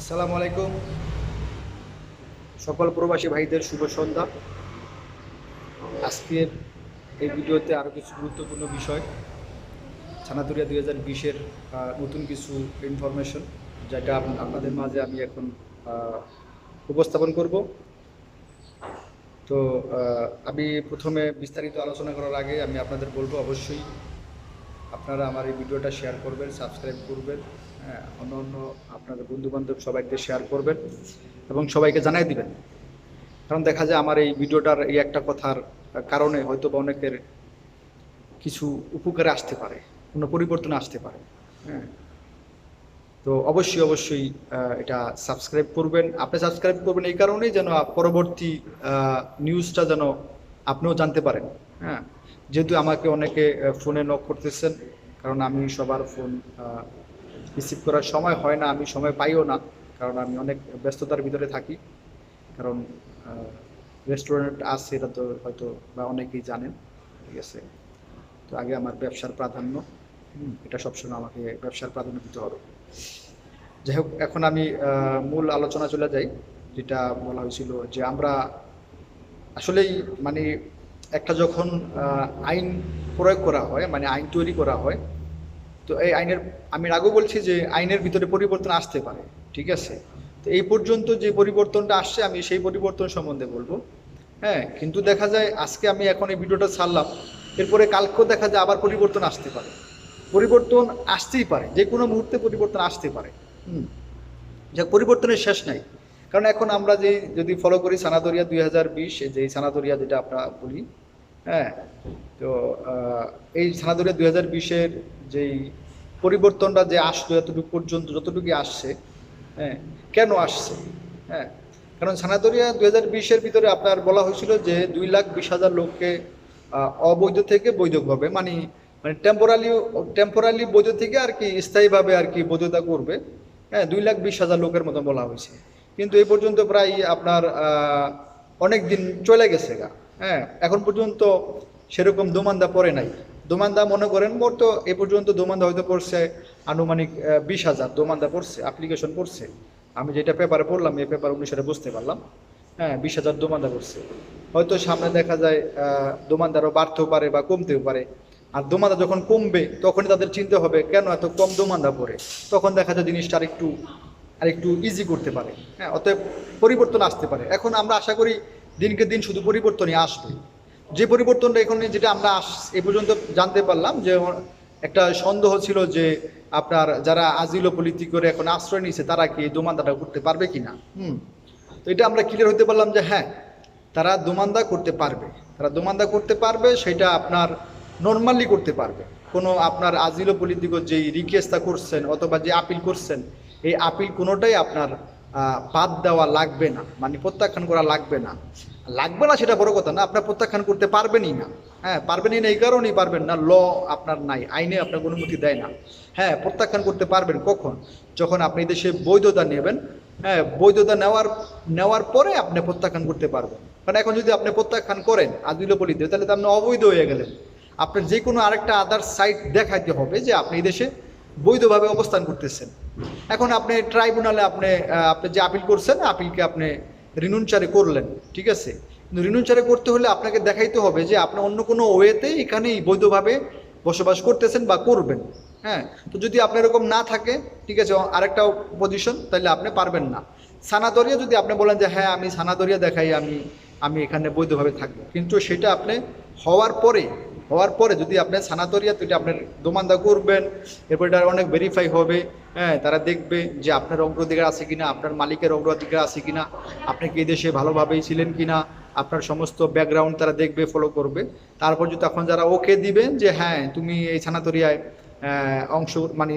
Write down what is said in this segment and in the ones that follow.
আসসালামু আলাইকুম সকল প্রবাসী ভাইদের শুভ সন্ধ্যা। আজকের এই ভিডিওতে আরও কিছু গুরুত্বপূর্ণ বিষয় ছানাতুরিয়া 2020-এর নতুন কিছু ইনফরমেশন যেটা আপনাদের মাঝে আমি এখন উপস্থাপন করব। তো আমি প্রথমে বিস্তারিত আলোচনা করার আগে আমি আপনাদের বলবো অবশ্যই আপনারা আমার এই ভিডিওটা শেয়ার করবেন, সাবস্ক্রাইব করবেন, হ্যাঁ, অন্য আপনাদের বন্ধুবান্ধব সবাইকে শেয়ার করবেন এবং সবাইকে জানাই দিবেন। কারণ দেখা যায় আমার এই ভিডিওটার এই একটা কথার কারণে হয়তো বা অনেকের কিছু উপকারে আসতে পারে, কোনো পরিবর্তন আসতে পারে। হ্যাঁ, তো অবশ্যই এটা সাবস্ক্রাইব করবেন। আপনি সাবস্ক্রাইব করবেন এই কারণেই যেন পরবর্তী নিউজটা যেন আপনিও জানতে পারেন। হ্যাঁ, যেহেতু আমাকে অনেকে ফোনে নক করতেছেন, কারণ আমি সবার ফোন রিসিভ করার সময় হয় না, আমি সময় পাইও না, কারণ আমি অনেক ব্যস্ততার ভিতরে থাকি। কারণ রেস্টুরেন্ট আছে, এটা তো হয়তো বা অনেকেই জানেন। ঠিক আছে, তো আগে আমার ব্যবসার প্রাধান্য, এটা সবসময় আমাকে ব্যবসার প্রাধান্য দিতে হবে। যাই হোক, এখন আমি মূল আলোচনা চলে যাই। যেটা বলা হয়েছিল যে আমরা আসলেই মানে একটা যখন আইন প্রয়োগ করা হয়, মানে আইন তৈরি করা হয়, তো এই আইনের আমি আগেও বলছি যে আইনের ভিতরে পরিবর্তন আসতে পারে। ঠিক আছে, তো এই পর্যন্ত যে পরিবর্তনটা আসছে আমি সেই পরিবর্তন সম্বন্ধে বলবো। হ্যাঁ, কিন্তু দেখা যায় আজকে আমি এখন এই ভিডিওটা ছাড়লাম, এরপরে কালকেও দেখা যায় আবার পরিবর্তন আসতে পারে। পরিবর্তন আসতেই পারে, যে কোনো মুহূর্তে পরিবর্তন আসতে পারে। হুম, যা পরিবর্তনের শেষ নাই। কারণ এখন আমরা যে যদি ফলো করি সানাতরিয়া 2020, যে সানাতরিয়া যেটা আমরা বলি, হ্যাঁ, তো এই সানাতরিয়া 2020-এর যেই পরিবর্তনটা যে আসলো এতটুকু পর্যন্ত যতটুকু আসছে, হ্যাঁ, কেন আসছে? হ্যাঁ, কারণ সানাতরিয়া 2020-এর ভিতরে আপনার বলা হয়েছিল যে 2,20,000 লোককে অবৈধ থেকে বৈধভাবে মানে মানে টেম্পোরালি বৈধ থেকে আর কি স্থায়ীভাবে আর কি বৈধতা করবে। হ্যাঁ, 2,20,000 লোকের মতো বলা হয়েছে। কিন্তু এই পর্যন্ত প্রায় আপনার অনেক দিন চলে গেছে গা। হ্যাঁ, এখন পর্যন্ত সেরকম দোমান্দা পড়ে নাই। দোমান্দা মনে করেন মোট তো এ পর্যন্ত দোমান্দা হয়তো পড়ছে আনুমানিক 20,000 দোমান্দা পড়ছে, অ্যাপ্লিকেশন পড়ছে। আমি যেটা পেপারে পড়লাম এই পেপার অনুসারে বুঝতে পারলাম। হ্যাঁ, 20,000 দোমান্দা পড়ছে। হয়তো সামনে দেখা যায় দোমান্দা আরও বাড়তেও পারে বা কমতেও পারে। আর দোমান্দা যখন কমবে তখনই তাদের চিন্তা হবে কেন এত কম দোমান্দা পড়ে, তখন দেখা যায় জিনিসটা আরেকটু ইজি করতে পারে। হ্যাঁ, অতএব পরিবর্তন আসতে পারে। এখন আমরা আশা করি দিনকে দিন শুধু পরিবর্তনই আসবে। যে পরিবর্তনটা এখন যেটা আমরা এ পর্যন্ত জানতে পারলাম যে একটা সন্দেহ ছিল যে আপনার যারা আজিল পলিতি করে এখন আশ্রয় নিয়েছে তারা কি এই দোমান্দাটা করতে পারবে কিনা। তো এটা আমরা ক্লিয়ার হতে পারলাম যে হ্যাঁ, তারা দোমান্দা করতে পারবে। তারা দোমান্দা করতে পারবে, সেটা আপনার নর্মালি করতে পারবে। কোনো আপনার আজিল পলিতিক যেই রিকোয়েস্টটা করছেন অথবা যে আপিল করছেন, এই আপিল কোনোটাই আপনার বাদ দেওয়া লাগবে না, মানে প্রত্যাখ্যান করা লাগবে না। লাগবে না সেটা বড় কথা না, আপনার প্রত্যাখ্যান করতে পারবেনই না। হ্যাঁ, পারবেনই না এই কারণেই পারবেন না, ল আপনার নাই, আইনে আপনার অনুমতি দেয় না। হ্যাঁ, প্রত্যাখ্যান করতে পারবেন কখন? যখন আপনি দেশে বৈধতা নেবেন। হ্যাঁ, বৈধতা নেওয়ার পরে আপনি প্রত্যাখ্যান করতে পারবেন। কারণ এখন যদি আপনি প্রত্যাখ্যান করেন আজিল পলিতে, তাহলে তো আপনি অবৈধ হয়ে গেলেন। আপনার যে কোনো আরেকটা আদার সাইট দেখাইতে হবে যে আপনি এই দেশে বৈধভাবে অবস্থান করতেছেন। এখন আপনি ট্রাইব্যুনালে আপনি যে আপিল করছেন, আপিলকে আপনি রিনুনচারে করলেন, ঠিক আছে, কিন্তু রিনুনচারে করতে হলে আপনাকে দেখাইতে হবে যে আপনি অন্য কোনো ওয়েতেই এখানেই বৈধভাবে বসবাস করতেছেন বা করবেন। হ্যাঁ, তো যদি আপনার এরকম না থাকে, ঠিক আছে, আরেকটা পজিশন, তাহলে আপনি পারবেন না। সানাদরিয়া যদি আপনি বলেন যে হ্যাঁ আমি সানাদরিয়া দেখাই, আমি এখানে বৈধভাবে থাকবো, কিন্তু সেটা আপনি হওয়ার পরে যদি আপনি সানাতরিয়া, তো এটা আপনার দোমান্দা করবেন, এরপর এটা অনেক ভেরিফাই হবে। হ্যাঁ, তারা দেখবে যে আপনার অগ্রাধিকার আছে কিনা, আপনার মালিকের অগ্রাধিকার আছে কিনা, আপনি কি দেশে ভালোভাবেই ছিলেন কিনা, আপনার সমস্ত ব্যাকগ্রাউন্ড তারা দেখবে, ফলো করবে। তারপর যদি তখন যারা ওকে দিবেন যে হ্যাঁ তুমি এই সানাতরিয়ায় অংশ মানে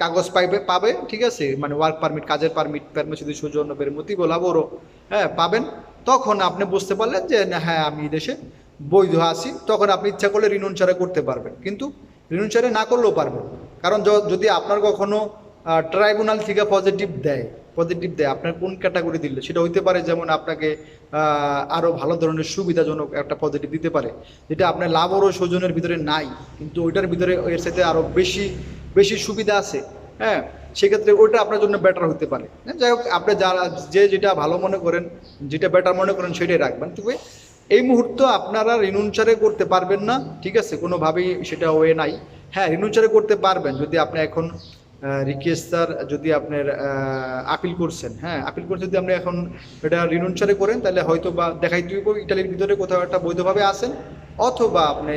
কাগজ পাবে, ঠিক আছে, মানে ওয়ার্ক পারমিট, কাজের পারমিট, পেরমেসিদি সৌজন্য পেরমতি বলাবরও, হ্যাঁ পাবেন। তখন আপনি বুঝতে পারলেন যে না, হ্যাঁ আমি দেশে বৈধ আছি, তখন আপনি ইচ্ছা করলে রিনুনচারে করতে পারবেন, কিন্তু রিনুনচারে না করলেও পারবেন। কারণ যদি আপনার কখনো ট্রাইব্যুনাল থেকে পজিটিভ দেয় আপনার কোন ক্যাটাগরি দিলে, সেটা হইতে পারে যেমন আপনাকে আরও ভালো ধরনের সুবিধাজনক একটা পজিটিভ দিতে পারে, যেটা আপনার লাভ ও সৌজনের ভিতরে নাই, কিন্তু ওইটার ভিতরে এর সাথে আরও বেশি বেশি সুবিধা আছে। হ্যাঁ, সেক্ষেত্রে ওটা আপনার জন্য বেটার হতে পারে। যাই হোক, আপনি যারা যে যেটা ভালো মনে করেন, যেটা বেটার মনে করেন সেটাই রাখবেন। তবে এই মুহূর্তে আপনারা রিনুনচারে করতে পারবেন না, ঠিক আছে, কোনোভাবেই সেটা ওয়ে নাই। হ্যাঁ, রিনুনচারে করতে পারবেন যদি আপনি এখন রিকোয়েস্টার যদি আপনার আপিল করছেন, হ্যাঁ আপিল করে যদি আপনি এখন এটা রিনুনচারে করেন, তাহলে হয়তো বা দেখাইতে হইব ইটালির ভিতরে কোথাও একটা বৈধভাবে আসেন, অথবা আপনি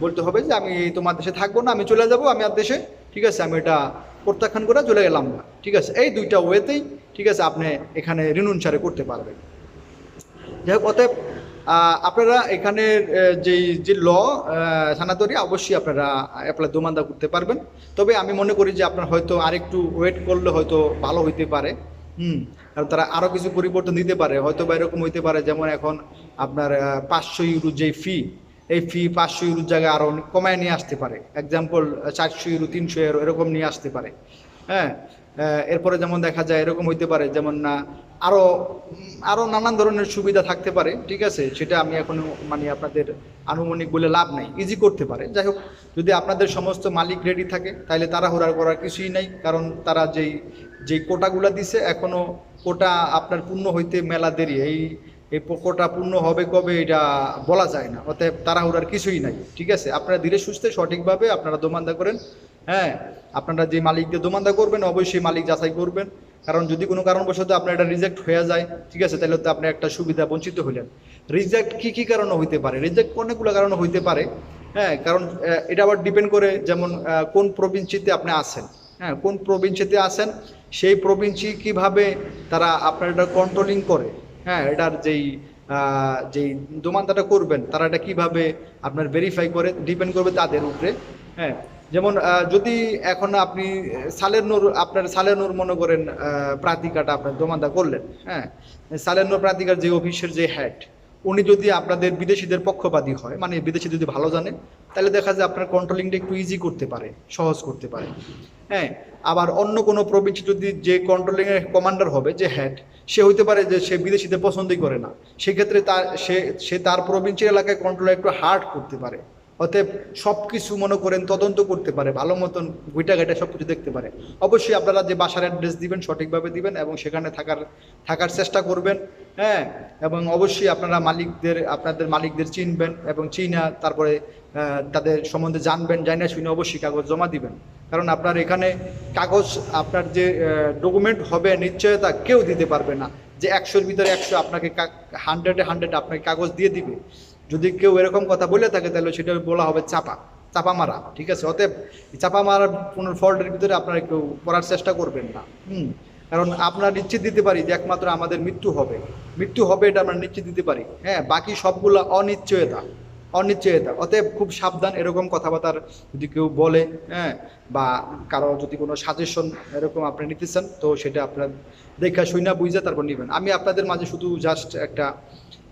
বলতে হবে যে আমি তোমার দেশে থাকবো না, আমি চলে যাব আমি আর দেশে, ঠিক আছে, আমি এটা প্রত্যাখ্যান করে চলে গেলাম না, ঠিক আছে। এই দুইটা ওয়েতেই, ঠিক আছে, আপনি এখানে রিনুনচারে করতে পারবেন। যাই হোক, অতএব আপনারা এখানে যে ল সানাতরি অবশ্যই আপনারা অ্যাপ্লাই দোমান্দা করতে পারবেন। তবে আমি মনে করি যে আপনার হয়তো আরেকটু ওয়েট করলে হয়তো ভালো হইতে পারে। কারণ তারা আরও কিছু পরিবর্তন দিতে পারে, হয়তো বা এরকম হইতে পারে যেমন এখন আপনার 500 ইউরো যেই ফি, এই ফি 500 ইউরোর জায়গায় আরও কমায় নিয়ে আসতে পারে। এক্সাম্পল 400 ইউরো, 300 ইউরো এরকম নিয়ে আসতে পারে। হ্যাঁ, এরপরে যেমন দেখা যায় এরকম হইতে পারে যেমন না আরও আরও নানান ধরনের সুবিধা থাকতে পারে, ঠিক আছে। সেটা আমি এখন মানে আপনাদের আনুমানিক বলে লাভ নাই, ইজি করতে পারে। যাই হোক, যদি আপনাদের সমস্ত মালিক রেডি থাকে তাহলে তাড়াহুড়া করার কিছুই নাই, কারণ তারা যেই কোটাগুলো দিছে এখনও কোটা আপনার পূর্ণ হইতে মেলা দেরি। এই কোটা পূর্ণ হবে কবে এটা বলা যায় না, অতএব তাড়াহুড়ার কিছুই নাই, ঠিক আছে। আপনারা ধীরে সুস্থে সঠিকভাবে আপনারা দোমান্দা করেন। হ্যাঁ, আপনারা যে মালিকদের দোমান্দা করবেন অবশ্যই মালিক যাচাই করবেন, কারণ যদি কোনো কারণবশত আপনার এটা রিজেক্ট হয়ে যায়, ঠিক আছে, তাহলে তো আপনি একটা সুবিধা বঞ্চিত হইলেন। রিজেক্ট কী কারণে হইতে পারে? রিজেক্ট অনেকগুলো কারণে হইতে পারে। হ্যাঁ, কারণ এটা আবার ডিপেন্ড করে যেমন কোন প্রভিন্সিতে আপনি আছেন। হ্যাঁ, কোন প্রভিন্সিতে আছেন সেই প্রভিন্সি কিভাবে তারা আপনার এটা কন্ট্রোলিং করে। হ্যাঁ, এটার যেই দোমানদাটা করবেন তারা এটা কীভাবে আপনার ভেরিফাই করে ডিপেন্ড করবে তাদের উপরে। হ্যাঁ, যেমন যদি এখন আপনি আপনার সালেনুর মনে করেন প্রাতিকাটা আপনার দোমান্দা করলেন। হ্যাঁ, সালেনুর প্রাতিকার যে অফিসের যে হেড, উনি যদি আপনাদের বিদেশিদের পক্ষপাতী হয়, মানে বিদেশি যদি ভালো জানে, তাহলে দেখা যায় আপনার কন্ট্রোলিংটা একটু ইজি করতে পারে, সহজ করতে পারে। হ্যাঁ, আবার অন্য কোনো প্রভিন্সি যদি যে কন্ট্রোলিংয়ের কমান্ডার হবে, যে হেড, সে হইতে পারে যে সে বিদেশিদের পছন্দই করে না, সেক্ষেত্রে সে তার প্রভিন্সির এলাকায় কন্ট্রোল একটু হার্ড করতে পারে। অতএব সব কিছু মনে করেন তদন্ত করতে পারে, ভালো মতন গুইটা ঘাটা সব কিছু দেখতে পারে। অবশ্যই আপনারা যে বাসার অ্যাড্রেস দিবেন সঠিকভাবে দিবেন এবং সেখানে থাকার চেষ্টা করবেন। হ্যাঁ, এবং অবশ্যই আপনারা আপনাদের মালিকদের চিনবেন এবং চিনা তারপরে তাদের সম্বন্ধে জানবেন, জানা শুনে অবশ্যই কাগজ জমা দিবেন। কারণ আপনার এখানে কাগজ, আপনার যে ডকুমেন্ট হবে নিশ্চয়তা কেউ দিতে পারবে না যে 100-র ভিতরে 100 আপনাকে 100-100 আপনাকে কাগজ দিয়ে দিবে। যদি কেউ এরকম কথা বলে থাকে তাহলে সেটা বলা হবে চাপা মারা, ঠিক আছে। অতএব চাপা মারার কোনো ফল্টের ভিতরে আপনারা কেউ করার চেষ্টা করবেন না। কারণ আপনারা নিশ্চিত দিতে পারি যে একমাত্র আমাদের মৃত্যু হবে, এটা আমরা নিশ্চিত দিতে পারি। হ্যাঁ, বাকি সবগুলো অনিশ্চয়তা। অতএব খুব সাবধান এরকম কথাবার্তার যদি কেউ বলে, হ্যাঁ, বা কারো যদি কোনো সাজেশন এরকম আপনি নিতে চান, তো সেটা আপনার দেখা শুনা বুঝে তারপর নেবেন। আমি আপনাদের মাঝে শুধু জাস্ট একটা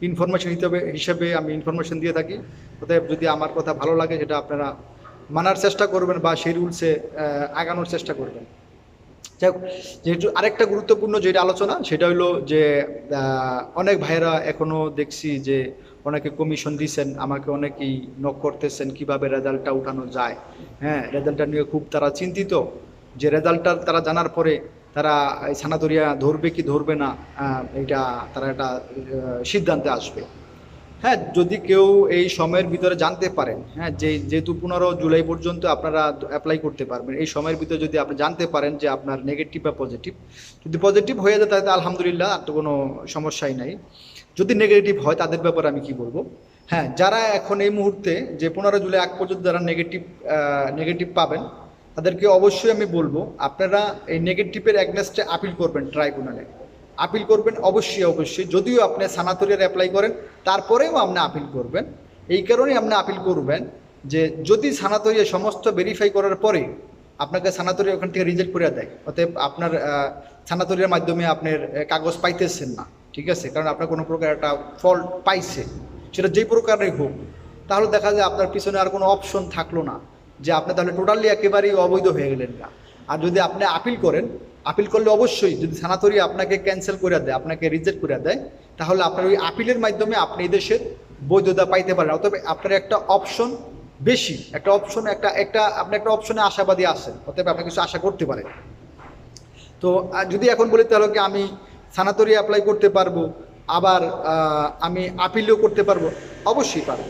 ইনফরমেশন হিসেবে আমি ইনফরমেশন দিয়ে থাকি। অতএব যদি আমার কথা ভালো লাগে সেটা আপনারা মানার চেষ্টা করবেন বা সেই রুলসে আগানোর চেষ্টা করবেন। যাই হোক, যেহেতু আরেকটা গুরুত্বপূর্ণ যেটা আলোচনা সেটা হলো যে অনেক ভাইয়েরা এখনও দেখছি যে অনেকে কমিশন দিচ্ছেন, আমাকে অনেকেই নক করতেছেন কিভাবে রেজাল্টটা উঠানো যায়। হ্যাঁ, রেজাল্টটা নিয়ে খুব তারা চিন্তিত যে রেজাল্টটা তারা জানার পরে তারা সানাতরিয়া ধরবে কি ধরবে না, এটা তারা একটা সিদ্ধান্তে আসবে। হ্যাঁ, যদি কেউ এই সময়ের ভিতরে জানতে পারেন, হ্যাঁ, যেহেতু 15 জুলাই পর্যন্ত আপনারা অ্যাপ্লাই করতে পারবেন, এই সময়ের ভিতরে যদি আপনি জানতে পারেন যে আপনার নেগেটিভ বা পজিটিভ, যদি পজিটিভ হয়ে যায় তাহলে আলহামদুলিল্লাহ, আর তো কোনো সমস্যাই নাই। যদি নেগেটিভ হয় তাদের ব্যাপারে আমি কি বলবো, হ্যাঁ, যারা এখন এই মুহূর্তে যে 15 জুলাই আগ পর্যন্ত যারা নেগেটিভ পাবেন, তাদেরকে অবশ্যই আমি বলবো আপনারা এই নেগেটিভের এগনেস্টে আপিল করবেন, ট্রাইব্যুনালে আপিল করবেন অবশ্যই। যদিও আপনি সানাতরিয়ার অ্যাপ্লাই করেন তারপরেও আপনি আপিল করবেন। এই কারণেই আপনি আপিল করবেন যে যদি সানাতরিয়া সমস্ত ভেরিফাই করার পরে আপনাকে সানাতরিয়া ওখান থেকে রিজেক্ট করে দেয়, অতএব আপনার সানাতরিয়ার মাধ্যমে আপনার কাগজ পাইতেছেন না, ঠিক আছে, কারণ আপনার কোনো প্রকার একটা ফল্ট পাইছে, সেটা যেই প্রকারেই হোক, তাহলে দেখা যায় আপনার পিছনে আর কোনো অপশন থাকলো না, যে আপনি তাহলে টোটালি একেবারেই অবৈধ হয়ে গেলেন না। আর যদি আপনি আপিল করেন, আপিল করলে অবশ্যই যদি সানাতরি আপনাকে ক্যান্সেল করে দেয়, আপনাকে রিজেক্ট করে দেয়, তাহলে আপনার ওই আপিলের মাধ্যমে আপনি এই দেশের বৈধতা পাইতে পারেন। অতএব আপনার একটা অপশন বেশি, আপনি একটা অপশনে আশাবাদী আছেন, অতএব আপনি কিছু আশা করতে পারেন। তো যদি এখন বলি তাহলে কি আমি সানাতরি অ্যাপ্লাই করতে পারবো, আবার আমি আপিলও করতে পারবো? অবশ্যই পারবো,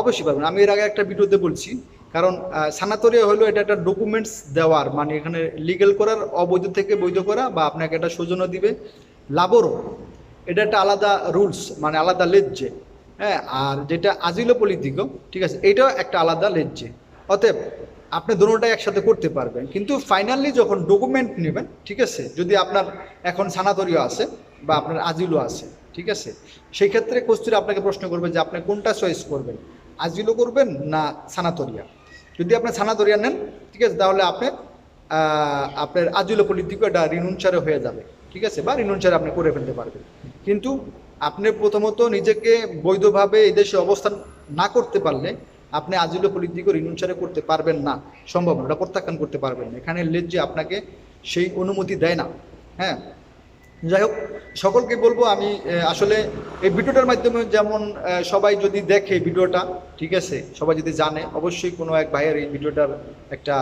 অবশ্যই পারবেন। আমি এর আগে একটা ভিডিওতে বলছি, কারণ সানাতরিয়া হলো এটা একটা ডকুমেন্টস দেওয়ার, মানে এখানে লিগ্যাল করার, অবৈধ থেকে বৈধ করা, বা আপনাকে একটা সৌজন্য দিবে লাভরও, এটা একটা আলাদা রুলস, মানে আলাদা লেজ্জে। হ্যাঁ, আর যেটা আজিলো পলিটিকো, ঠিক আছে, এটাও একটা আলাদা লেজ্জে। অতএব আপনি দুটোটাই একসাথে করতে পারবেন, কিন্তু ফাইনালি যখন ডকুমেন্ট নেবেন, ঠিক আছে, যদি আপনার এখন সানাতরিও আছে বা আপনার আজিলো আছে, ঠিক আছে, সেই ক্ষেত্রে কস্তুরি আপনাকে প্রশ্ন করবে যে আপনি কোনটা চয়েস করবেন, আজিলো করবেন না সানাতরিয়া। যদি আপনি সানাতরিয়া নেন, ঠিক আছে, তাহলে আপনি আপনার আজিলো পলিটিকো এটা রিনুনচারে হয়ে যাবে, ঠিক আছে, বা রিনুনচারে আপনি করে ফেলতে পারবেন। কিন্তু আপনি প্রথমত নিজেকে বৈধভাবে এই দেশে অবস্থান না করতে পারলে আপনি আজিলো পলিটিকো রিনুনচারে করতে পারবেন না, সম্ভব না, ওটা প্রত্যাখ্যান করতে পারবেন না। এখানে লেজ্জে আপনাকে সেই অনুমতি দেয় না। হ্যাঁ, যাই হোক, সকলকে বলবো আমি আসলে এই ভিডিওটার মাধ্যমে যেমন সবাই যদি দেখে ভিডিওটা, ঠিক আছে, সবাই যদি জানে, অবশ্যই কোনো এক ভাইয়ের এই ভিডিওটার একটা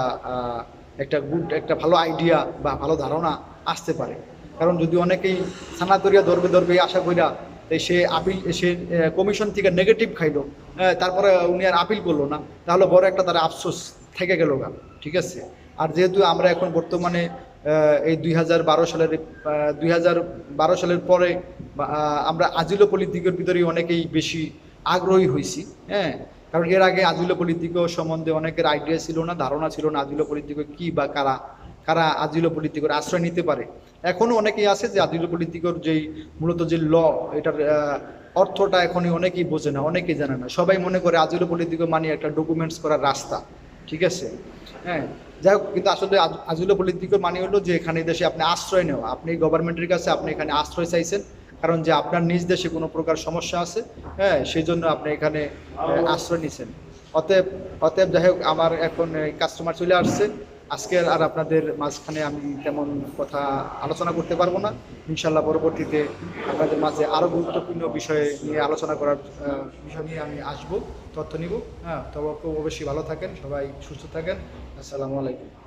একটা গুড, একটা ভালো আইডিয়া বা ভালো ধারণা আসতে পারে। কারণ যদি অনেকেই সানাতরিয়া ধরবে আশা কইরা, তাই সে আপিল, সে কমিশন থেকে নেগেটিভ খাইলো, তারপরে উনি আর আপিল করলো না, তাহলে বড় একটা তার আফসোস থেকে গেল গা, ঠিক আছে। আর যেহেতু আমরা এখন বর্তমানে এই 2012 সালের 2012 সালের পরে আমরা আজিলো পলিটিকের ভিতরেই অনেকেই বেশি আগ্রহী হয়েছি। হ্যাঁ, কারণ এর আগে আজিলো পলিটিকো সম্বন্ধে অনেকের আইডিয়া ছিল না, ধারণা ছিল না আজিলো পলিটিকো কি বা কারা কারা আজিলো পলিটিকোর আশ্রয় নিতে পারে। এখনও অনেকেই আছে যে আজিলো পলিটিকোর যেই মূলত যে ল, এটার অর্থটা এখনই অনেকেই বোঝে না, অনেকেই জানে না। সবাই মনে করে আজিলো পলিটিকো মানে একটা ডকুমেন্টস করার রাস্তা, ঠিক আছে। হ্যাঁ, যাই হোক, কিন্তু আসলে আজিলো পলিটিকো মানে হলো যে এখানে দেশে আপনি আশ্রয় নেওয়া, আপনি গভর্নমেন্টের কাছে আপনি এখানে আশ্রয় চাইছেন, কারণ যে আপনার নিজ দেশে কোনো প্রকার সমস্যা আছে, হ্যাঁ, সেই জন্য আপনি এখানে আশ্রয় নিছেন। অতএব অতএব যাই হোক, আমার এখন কাস্টমার চলে আসছে, আজকে আর আপনাদের মাঝখানে আমি তেমন কথা আলোচনা করতে পারবো না। ইনশাল্লাহ পরবর্তীতে আপনাদের মাঝে আরও গুরুত্বপূর্ণ বিষয়ে নিয়ে আলোচনা করার বিষয় নিয়ে আমি আসবো, তথ্য নিব। হ্যাঁ, তবে অবশ্যই ভালো থাকেন, সবাই সুস্থ থাকেন। আসসালামু আলাইকুম।